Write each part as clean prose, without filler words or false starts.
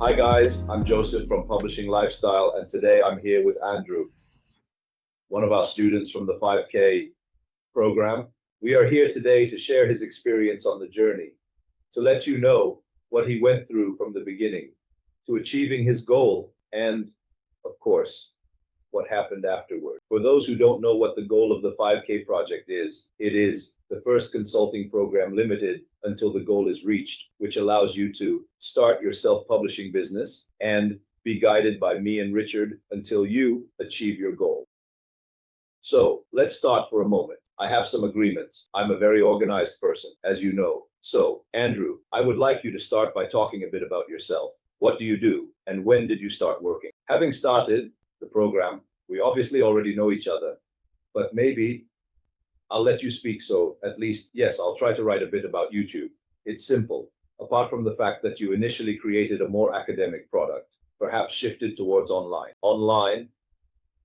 Hi guys, I'm Joseph from Publishing Lifestyle, and today I'm here with Andrew, one of our students from the 5K program. We are here today to share his experience on the journey, to let you know what he went through from the beginning to achieving his goal, and of course, what happened afterward. For those who don't know what the goal of the 5K project is, it is the first consulting program limited until the goal is reached, which allows you to start your self-publishing business and be guided by me and Richard until you achieve your goal. So let's start for a moment. I have some agreements. I'm a very organized person, as you know. So, Andrew, I would like you to start by talking a bit about yourself. What do you do, and when did you start working? Having started the program, we obviously already know each other, but maybe I'll let you speak. So at least, yes, I'll try to write a bit about YouTube. It's simple. Apart from the fact that you initially created a more academic product, perhaps shifted towards online,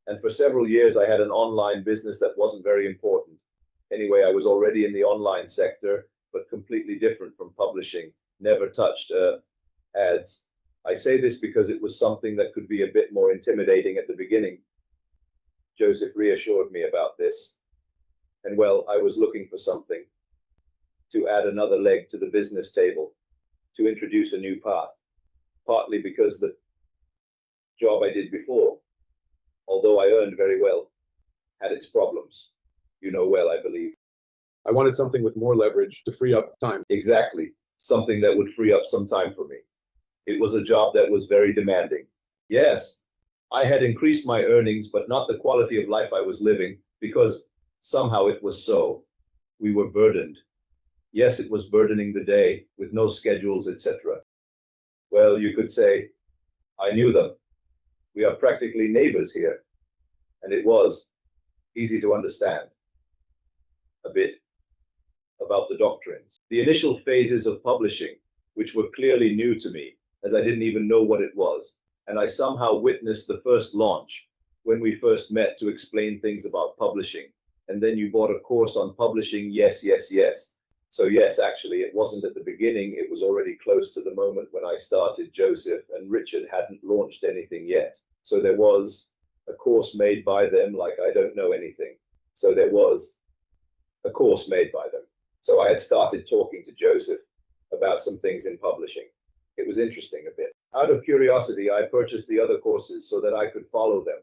and for several years I had an online business that wasn't very important. Anyway, I was already in the online sector, but completely different from publishing, never touched ads. I say this because it was something that could be a bit more intimidating at the beginning. Joseph reassured me about this. And well, I was looking for something to add another leg to the business table, to introduce a new path, partly because the job I did before, although I earned very well, had its problems. You know well, I believe. I wanted something with more leverage to free up time. Exactly. Something that would free up some time for me. It was a job that was very demanding. Yes, I had increased my earnings, but not the quality of life I was living, because somehow it was so. We were burdened. Yes, it was burdening the day with no schedules, etc. Well, you could say, I knew them. We are practically neighbors here. And it was easy to understand a bit about the doctrines. The initial phases of publishing, which were clearly new to me, as I didn't even know what it was. And I somehow witnessed the first launch when we first met to explain things about publishing. And then you bought a course on publishing. Yes. So yes, actually, it wasn't at the beginning. It was already close to the moment when I started. Joseph and Richard hadn't launched anything yet. So there was a course made by them, like I don't know anything. So there was a course made by them. So I had started talking to Joseph about some things in publishing. It was interesting a bit. Out of curiosity, I purchased the other courses so that I could follow them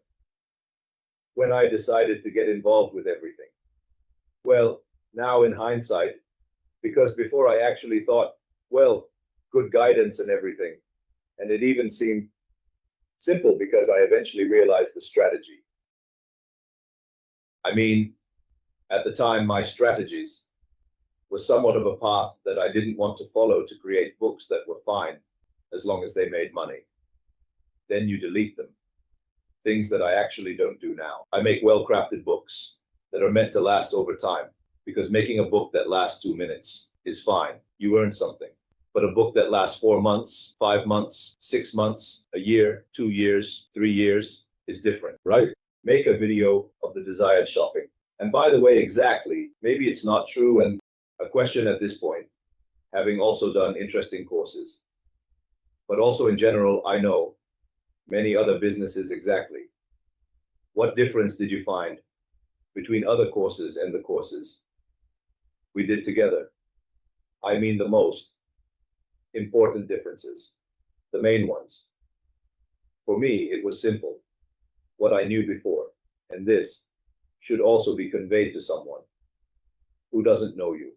when I decided to get involved with everything. Well, now in hindsight, because before I actually thought, well, good guidance and everything, and it even seemed simple because I eventually realized the strategy. I mean, at the time, my strategies was somewhat of a path that I didn't want to follow to create books that were fine as long as they made money. Then you delete them. Things that I actually don't do now. I make well-crafted books that are meant to last over time, because making a book that lasts 2 minutes is fine. You earn something. But a book that lasts 4 months, 5 months, 6 months, a year, 2 years, 3 years is different, right? Make a video of the desired shopping. And by the way, exactly, maybe it's not true, and a question at this point, having also done interesting courses. But also in general, I know many other businesses exactly. What difference did you find between other courses and the courses we did together? I mean the most important differences, the main ones. For me, it was simple, what I knew before, and this should also be conveyed to someone who doesn't know you.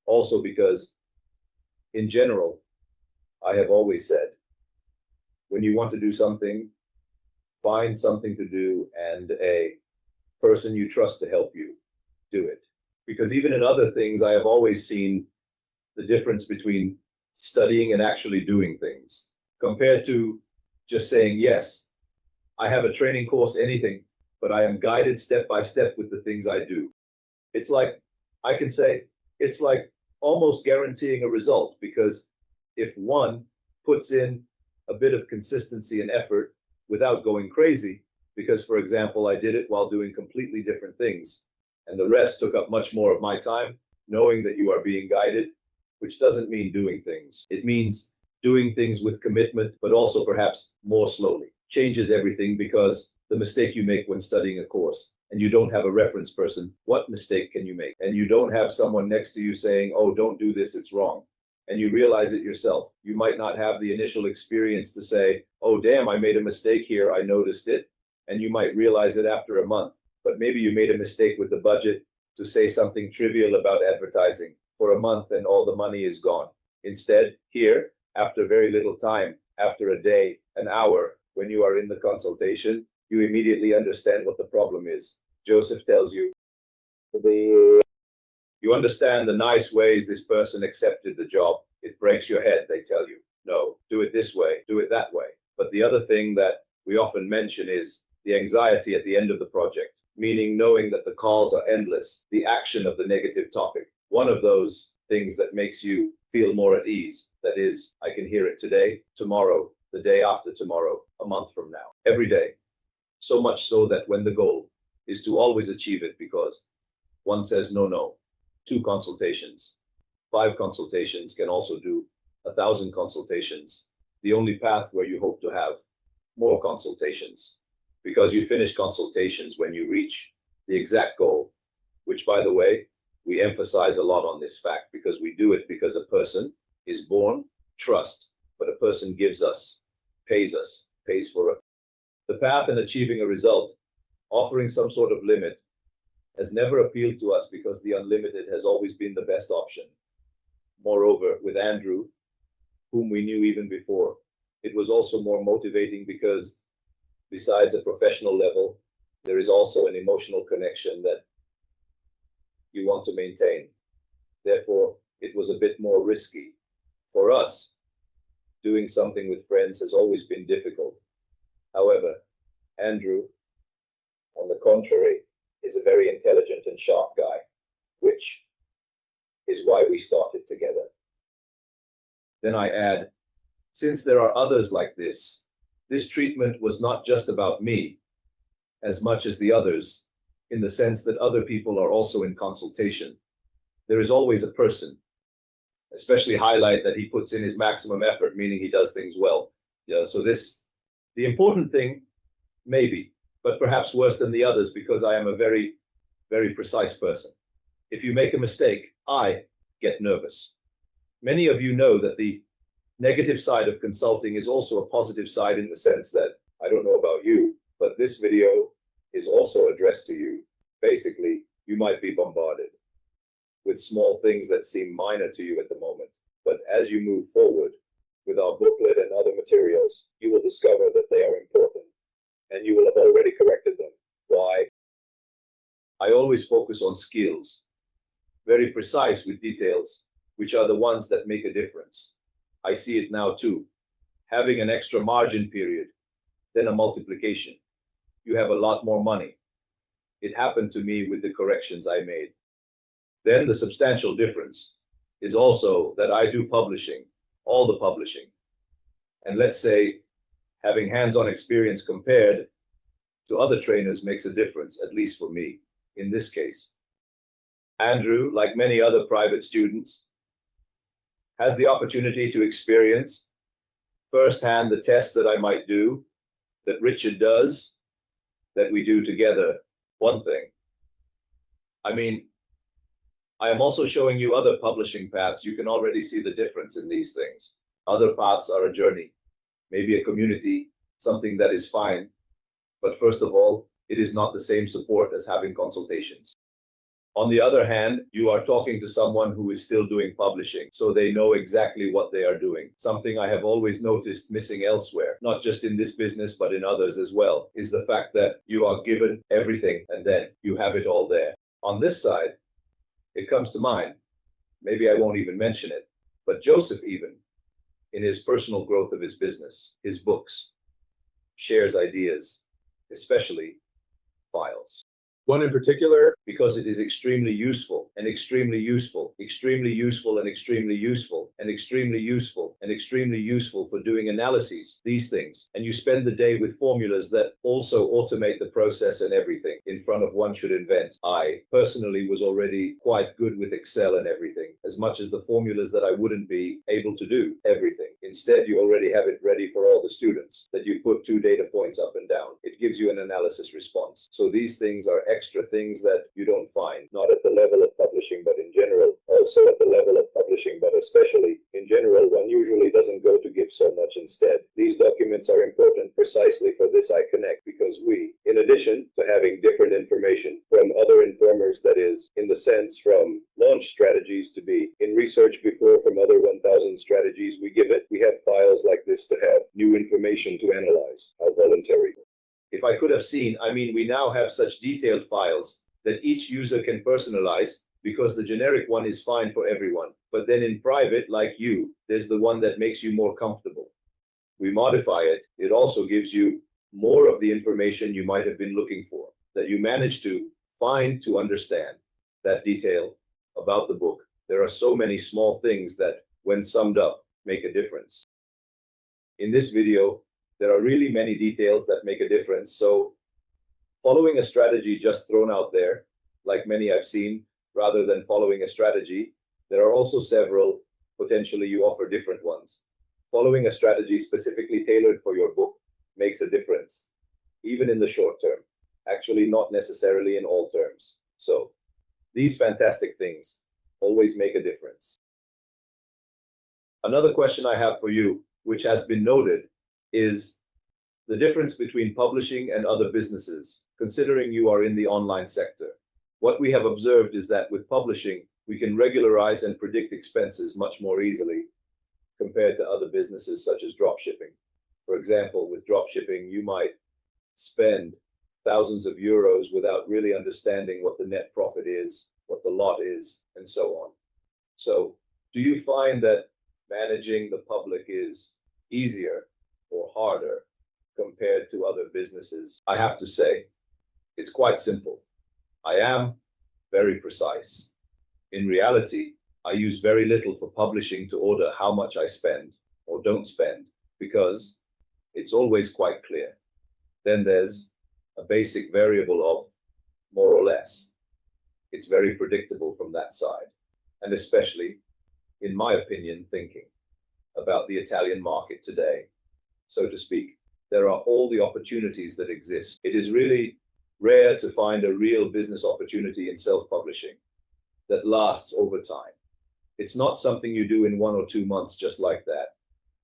Also because, in general, I have always said, when you want to do something, find something to do and a person you trust to help you do it. Because even in other things, I have always seen the difference between studying and actually doing things, compared to just saying, yes, I have a training course, anything, but I am guided step by step with the things I do. It's like, I can say, it's like almost guaranteeing a result, because if one puts in a bit of consistency and effort without going crazy, because, for example, I did it while doing completely different things, and the rest took up much more of my time, knowing that you are being guided, which doesn't mean doing things. It means doing things with commitment, but also perhaps more slowly. Changes everything because the mistake you make when studying a course and you don't have a reference person, what mistake can you make? And you don't have someone next to you saying, oh, don't do this, it's wrong. And you realize it yourself. You might not have the initial experience to say, oh, damn, I made a mistake here, I noticed it. And you might realize it after a month. But maybe you made a mistake with the budget to say something trivial about advertising for a month and all the money is gone. Instead, here, after very little time, after a day, an hour, when you are in the consultation, you immediately understand what the problem is. Joseph tells you, you understand the nice ways this person accepted the job. It breaks your head, they tell you. No, do it this way, do it that way. But the other thing that we often mention is the anxiety at the end of the project, meaning knowing that the calls are endless, the action of the negative topic. One of those things that makes you feel more at ease. That is, I can hear it today, tomorrow, the day after tomorrow, a month from now, every day. So much so that when the goal is to always achieve it, because one says no, 2 consultations, 5 consultations can also do 1,000 consultations. The only path where you hope to have more consultations, because you finish consultations when you reach the exact goal, which, by the way, we emphasize a lot on this fact because we do it because a person is born, trust, but a person gives us, pays for it. The path in achieving a result, offering some sort of limit, has never appealed to us because the unlimited has always been the best option. Moreover, with Andrew, whom we knew even before, it was also more motivating because besides a professional level, there is also an emotional connection that you want to maintain. Therefore, it was a bit more risky. For us, doing something with friends has always been difficult. However, Andrew, on the contrary, is a very intelligent and sharp guy, which is why we started together. Then I add, since there are others like this treatment was not just about me as much as the others, in the sense that other people are also in consultation. There is always a person, especially highlight that he puts in his maximum effort, meaning he does things well. So the important thing, maybe, but perhaps worse than the others, because I am a very, very precise person. If you make a mistake, I get nervous. Many of you know that the negative side of consulting is also a positive side in the sense that, I don't know about you, but this video is also addressed to you. Basically, you might be bombarded with small things that seem minor to you at the moment. But as you move forward with our booklet and other materials, you will discover that they are important and you will have already corrected them. Why? I always focus on skills, very precise with details, which are the ones that make a difference. I see it now too. Having an extra margin period, then a multiplication. You have a lot more money. It happened to me with the corrections I made. Then the substantial difference is also that I do publishing, all the publishing. And let's say having hands-on experience compared to other trainers makes a difference, at least for me, in this case. Andrew, like many other private students, has the opportunity to experience firsthand the tests that I might do, that Richard does, that we do together. One thing. I mean, I am also showing you other publishing paths. You can already see the difference in these things. Other paths are a journey, maybe a community, something that is fine. But first of all, it is not the same support as having consultations. On the other hand, you are talking to someone who is still doing publishing, so they know exactly what they are doing. Something I have always noticed missing elsewhere, not just in this business, but in others as well, is the fact that you are given everything and then you have it all there. On this side, it comes to mind, maybe I won't even mention it, but Joseph even, in his personal growth of his business, his books, shares ideas, especially files. One in particular, because it is extremely useful and extremely useful, extremely useful and extremely useful and extremely useful and extremely useful for doing analyses, these things. And you spend the day with formulas that also automate the process and everything in front of one should invent. I personally was already quite good with Excel and everything, as much as the formulas that I wouldn't be able to do everything. Instead, you already have it ready for all the students that you put 2 data points up and down. It gives you an analysis response. So these things are extra things that you don't find, not at the level of publishing, but in general, also at the level of publishing, but especially in general, one usually doesn't go to give so much instead. These documents are important precisely for this I connect, because we, in addition to having different information from other informers, that is, in the sense from launch strategies to be in research before from other 1000 strategies we give it, we have files like this to have new information to analyze. How voluntary. If I could have seen, we now have such detailed files that each user can personalize, because the generic one is fine for everyone. But then in private, like you, there's the one that makes you more comfortable. We modify it. It also gives you more of the information you might have been looking for, that you manage to find to understand that detail about the book. There are so many small things that, when summed up, make a difference. In this video, there are really many details that make a difference. So following a strategy just thrown out there, like many I've seen, rather than following a strategy, there are also several, potentially you offer different ones. Following a strategy specifically tailored for your book makes a difference, even in the short term, actually not necessarily in all terms. So these fantastic things always make a difference. Another question I have for you, which has been noted, is the difference between publishing and other businesses, considering you are in the online sector. What we have observed is that with publishing, we can regularize and predict expenses much more easily compared to other businesses such as dropshipping. For example, with dropshipping, you might spend thousands of euros without really understanding what the net profit is, what the lot is, and so on. So, do you find that managing the public is easier or harder compared to other businesses? I have to say, it's quite simple. I am very precise. In reality, I use very little for publishing to order how much I spend or don't spend, because it's always quite clear. Then there's a basic variable of more or less. It's very predictable from that side, and especially, in my opinion, thinking about the Italian market today, so to speak, there are all the opportunities that exist. It is really rare to find a real business opportunity in self-publishing that lasts over time. It's not something you do in 1 or 2 months just like that,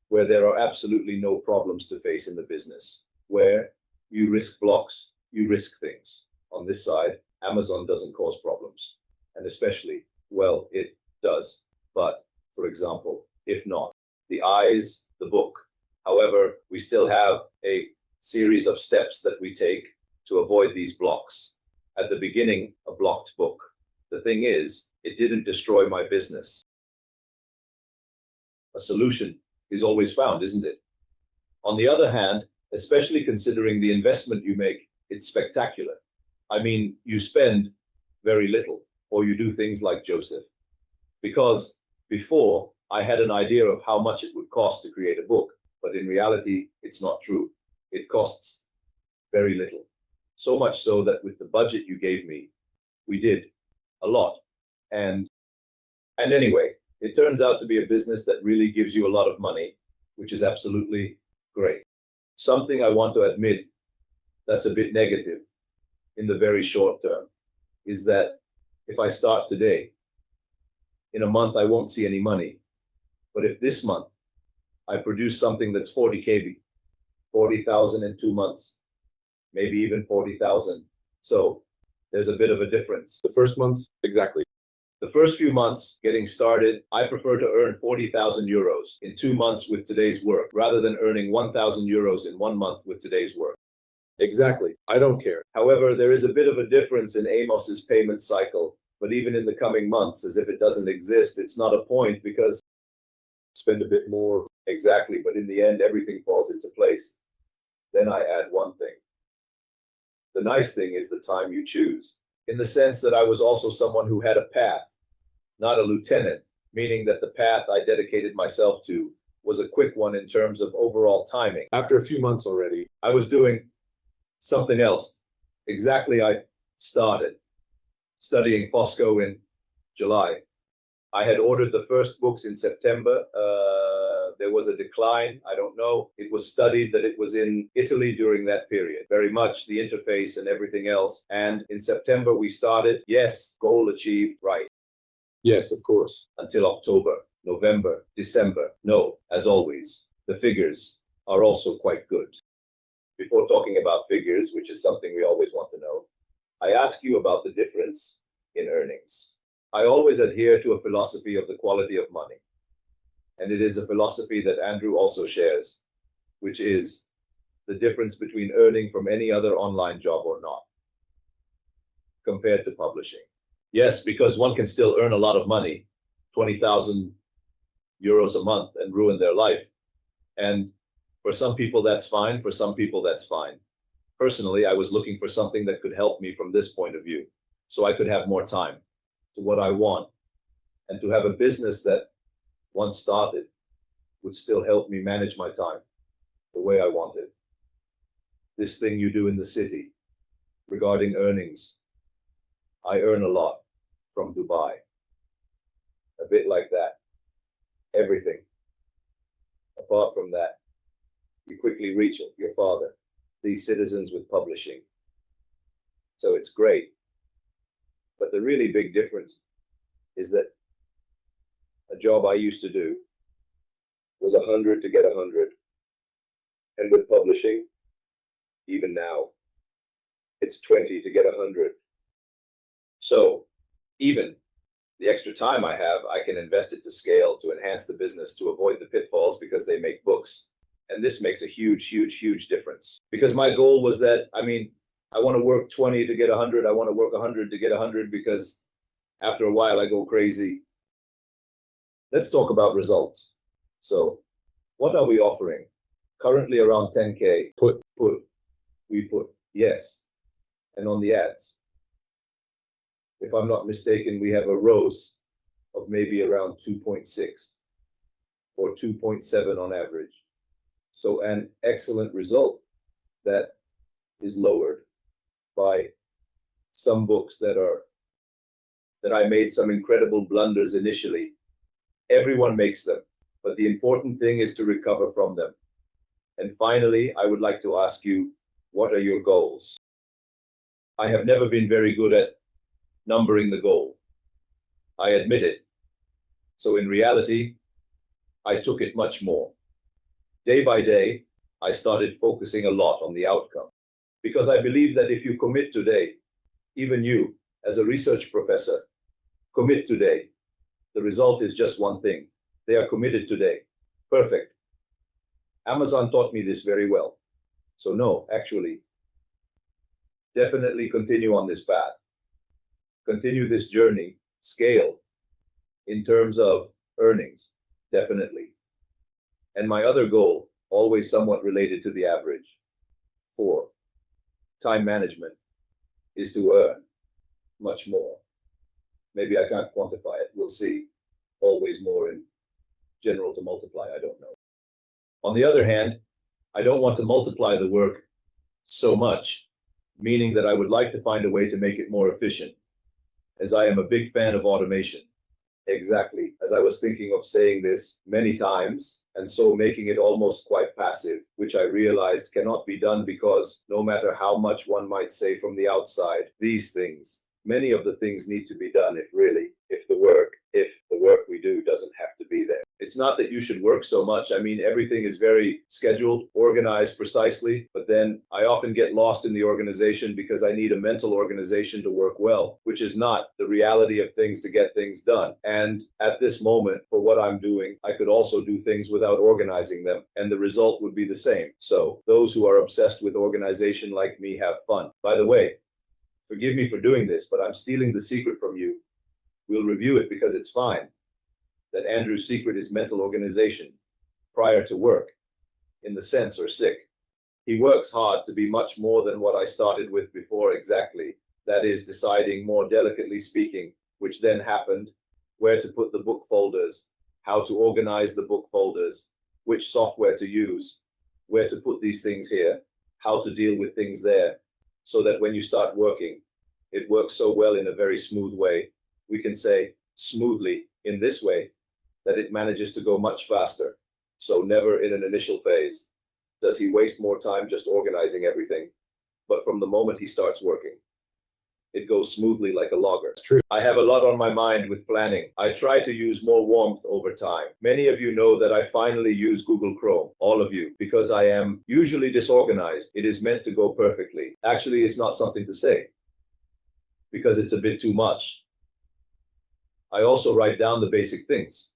where there are absolutely no problems to face in the business, where you risk blocks, you risk things. On this side, Amazon doesn't cause problems, and especially, well, it does. But, for example, if not, the eyes, the book. However, we still have a series of steps that we take to avoid these blocks. At the beginning, a blocked book. The thing is, it didn't destroy my business. A solution is always found, isn't it? On the other hand, especially considering the investment you make, it's spectacular. You spend very little, or you do things like Joseph. Because before, I had an idea of how much it would cost to create a book, but in reality, it's not true. It costs very little. So much so that with the budget you gave me, we did a lot. And anyway, it turns out to be a business that really gives you a lot of money, which is absolutely great. Something I want to admit that's a bit negative in the very short term is that if I start today, in a month I won't see any money. But if this month I produce something that's 40 kb, 40,000 in 2 months, maybe even 40,000. So there's a bit of a difference. The first month, exactly. The first few months getting started, I prefer to earn 40,000 euros in 2 months with today's work, rather than earning 1,000 euros in 1 month with today's work. Exactly. I don't care. However, there is a bit of a difference in Amos's payment cycle, but even in the coming months, as if it doesn't exist, it's not a point because Spend a bit more. exactly, but in the end, everything falls into place. Then I add one thing. The nice thing is the time you choose, in the sense that I was also someone who had a path, not a lieutenant, meaning that the path I dedicated myself to was a quick one in terms of overall timing. After a few months already, I was doing something else. Exactly, I started studying Fosco in July. I had ordered the first books in September. There was a decline. I don't know. It was studied that it was in Italy during that period. Very much the interface and everything else. And in September, we started. Yes, goal achieved. Right. yes, of course. Until October, November, December. No, as always, the figures are also quite good. Before talking about figures, which is something we always want to know, I ask you about the difference in earnings. I always adhere to a philosophy of the quality of money. And it is a philosophy that Andrew also shares, which is the difference between earning from any other online job or not, compared to publishing. Yes, because one can still earn a lot of money, 20,000 euros a month, and ruin their life. And for some people, that's fine. For some people, that's fine. Personally, I was looking for something that could help me from this point of view, so I could have more time to what I want, and to have a business that, once started, would still help me manage my time the way I wanted. This thing you do in the city regarding earnings, I earn a lot from Dubai. A bit like that. Everything. Apart from that, you quickly reach your father, these citizens with publishing. So it's great. But the really big difference is that a job I used to do was 100 to get 100. And with publishing, even now, it's 20 to get 100. So even the extra time I have, I can invest it to scale, to enhance the business, to avoid the pitfalls because they make books. And this makes a huge, huge, huge difference. Because my goal was that, I want to work 20 to get 100. I want to work 100 to get 100 because after a while I go crazy. Let's talk about results. So what are we offering? Currently around 10K. We put, yes. And on the ads, if I'm not mistaken, we have a ROAS of maybe around 2.6 or 2.7 on average. So an excellent result that is lowered by some books that I made some incredible blunders initially. Everyone makes them, but the important thing is to recover from them. And finally, I would like to ask you, what are your goals? I have never been very good at numbering the goal. I admit it. So in reality, I took it much more. Day by day, I started focusing a lot on the outcome. Because I believe that if you commit today, even you, as a research professor, commit today, the result is just one thing. They are committed today. Perfect. Amazon taught me this very well. So no, actually, definitely continue on this path. Continue this journey, scale, in terms of earnings, definitely. And my other goal, always somewhat related to the average, 4, time management, is to earn much more. Maybe I can't quantify it, we'll see. Always more in general to multiply, I don't know. On the other hand, I don't want to multiply the work so much, meaning that I would like to find a way to make it more efficient, as I am a big fan of automation. Exactly, as I was thinking of saying this many times, and so making it almost quite passive, which I realized cannot be done because no matter how much one might say from the outside, these things, many of the things need to be done if the work we do doesn't have to be there. It's not that you should work so much. Everything is very scheduled, organized precisely, but then I often get lost in the organization because I need a mental organization to work well, which is not the reality of things to get things done. And at this moment, for what I'm doing, I could also do things without organizing them, and the result would be the same. So those who are obsessed with organization like me have fun. By the way, forgive me for doing this, but I'm stealing the secret from you. We'll review it because it's fine. That Andrew's secret is mental organization prior to work, in the sense or sick. He works hard to be much more than what I started with before exactly. That is deciding, more delicately speaking, which then happened, where to put the book folders, how to organize the book folders, which software to use, where to put these things here, how to deal with things there, so that when you start working, it works so well in a very smooth way. We can say smoothly in this way that it manages to go much faster. So never in an initial phase does he waste more time just organizing everything. But from the moment he starts working, it goes smoothly like a logger. It's true. I have a lot on my mind with planning. I try to use more warmth over time. Many of you know that I finally use Google Chrome, all of you, because I am usually disorganized. It is meant to go perfectly. Actually, it's not something to say, because it's a bit too much. I also write down the basic things,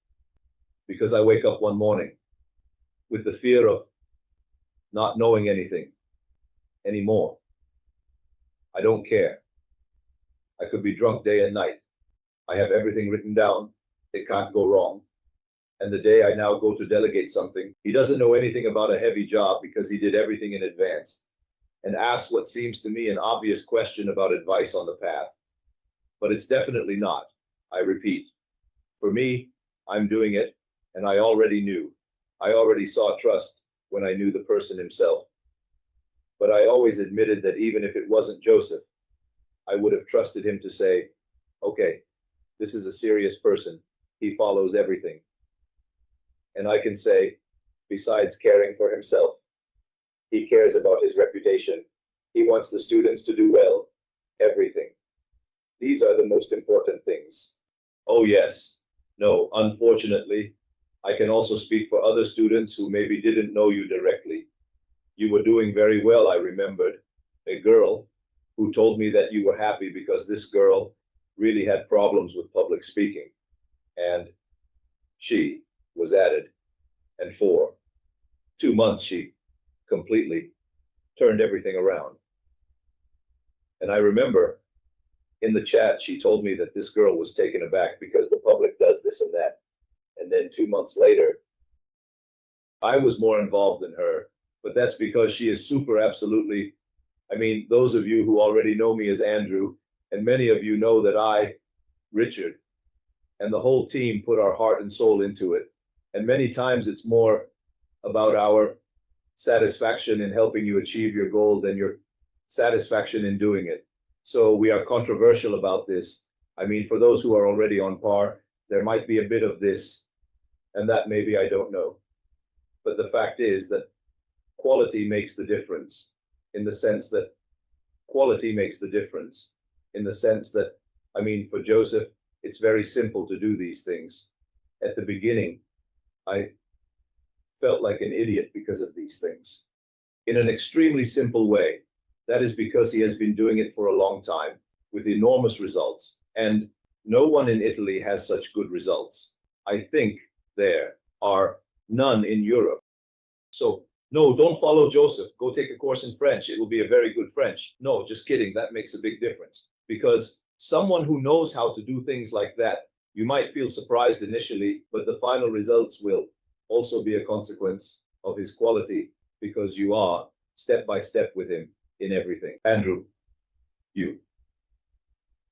because I wake up one morning with the fear of not knowing anything anymore. I don't care. I could be drunk day and night. I have everything written down. It can't go wrong. And the day I now go to delegate something, he doesn't know anything about a heavy job because he did everything in advance and asks what seems to me an obvious question about advice on the path. But it's definitely not. I repeat, for me, I'm doing it, and I already knew. I already saw trust when I knew the person himself. But I always admitted that even if it wasn't Joseph, I would have trusted him to say, okay, this is a serious person. He follows everything. And I can say, besides caring for himself, he cares about his reputation. He wants the students to do well. Everything. These are the most important things. Oh, yes. No, unfortunately, I can also speak for other students who maybe didn't know you directly. You were doing very well, I remembered. A girl who told me that you were happy because this girl really had problems with public speaking. And she was added. And for 2 months, she completely turned everything around. And I remember in the chat, she told me that this girl was taken aback because the public does this and that. And then 2 months later, I was more involved than her, but that's because she is super absolutely. I mean, those of you who already know me as Andrew, and many of you know that I, Richard, and the whole team put our heart and soul into it. And many times it's more about our satisfaction in helping you achieve your goal than your satisfaction in doing it. So we are controversial about this. I mean, for those who are already on par, there might be a bit of this and that maybe I don't know. But the fact is that quality makes the difference. In the sense that quality makes the difference, in the sense that, I mean, for Joseph, it's very simple to do these things. At the beginning, I felt like an idiot because of these things. In an extremely simple way. That is because he has been doing it for a long time with enormous results. And no one in Italy has such good results. I think there are none in Europe. So no, don't follow Joseph. Go take a course in French. It will be a very good French. No, just kidding. That makes a big difference. Because someone who knows how to do things like that, you might feel surprised initially, but the final results will also be a consequence of his quality, because you are step by step with him in everything. Andrew, you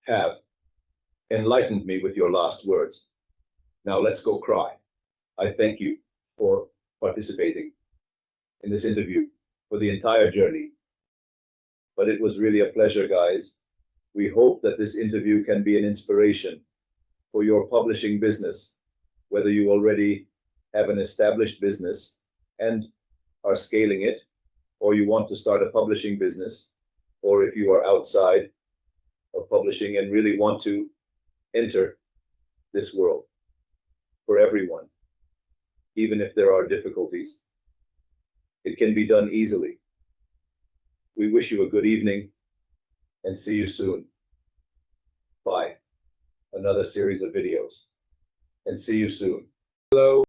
have enlightened me with your last words. Now let's go cry. I thank you for participating in this interview for the entire journey. But it was really a pleasure, guys. We hope that this interview can be an inspiration for your publishing business, whether you already have an established business and are scaling it, or you want to start a publishing business, or if you are outside of publishing and really want to enter this world. For everyone, even if there are difficulties, it can be done easily. We wish you a good evening and see you soon. Bye. Another series of videos. And see you soon. Hello.